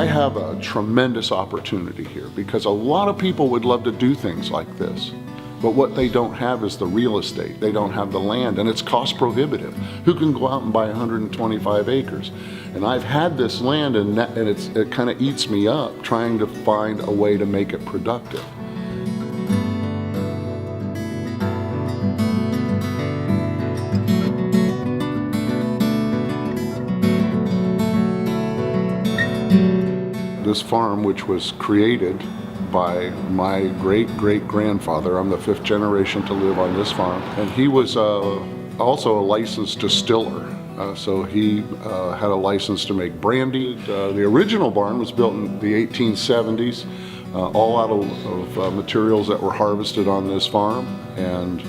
I have a tremendous opportunity here because a lot of people would love to do things like this. But what they don't have is the real estate. They don't have the land, and it's cost prohibitive. Who can go out and buy 125 acres? And I've had this land, and it kind of eats me up trying to find a way to make it productive. This farm, which was created by my great-great-grandfather. I'm the 5th generation to live on this farm. And he was also a licensed distiller. So he had a license to make brandy. The original barn was built in the 1870s, all out of materials that were harvested on this farm. And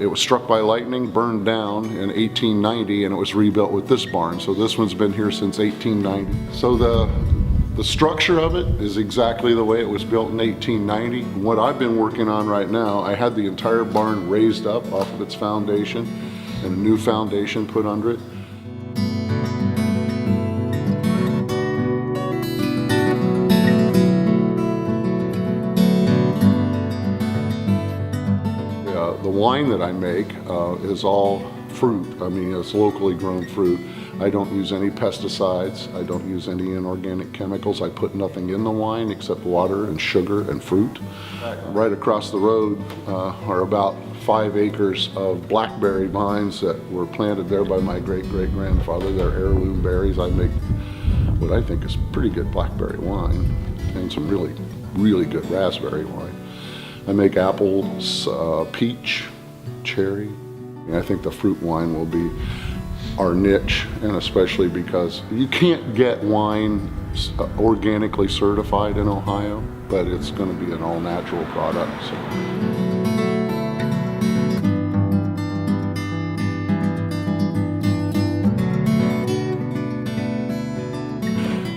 it was struck by lightning, burned down in 1890, and it was rebuilt with this barn. So this one's been here since 1890. So the structure of it is exactly the way it was built in 1890. What I've been working on right now, I had the entire barn raised up off of its foundation and a new foundation put under it. The wine that I make is all fruit. I mean, it's locally grown fruit. I don't use any pesticides. I don't use any inorganic chemicals. I put nothing in the wine except water and sugar and fruit. Right across the road are about 5 acres of blackberry vines that were planted there by my great-great-grandfather. They're heirloom berries. I make what I think is pretty good blackberry wine and some really, really good raspberry wine. I make apples, peach, cherry. And I think the fruit wine will be our niche, and especially because you can't get wine organically certified in Ohio, but it's going to be an all-natural product. So.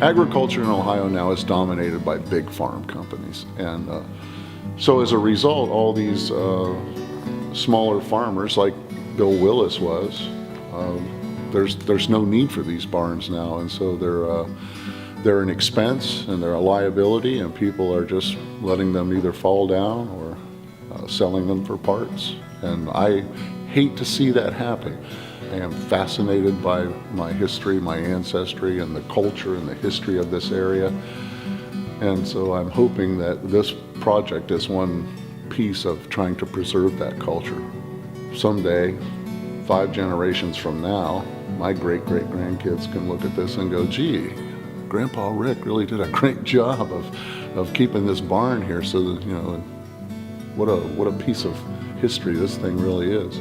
Agriculture in Ohio now is dominated by big farm companies, and so as a result, all these smaller farmers like Bill Willis was, there's no need for these barns now, and so they're an expense and they're a liability, and people are just letting them either fall down or selling them for parts. And I hate to see that happen. I am fascinated by my history, my ancestry, and the culture and the history of this area. And so I'm hoping that this project is one piece of trying to preserve that culture. Someday, 5 generations from now, my great-great-grandkids can look at this and go, gee, Grandpa Rick really did a great job of keeping this barn here, so that, you know, what a piece of history this thing really is.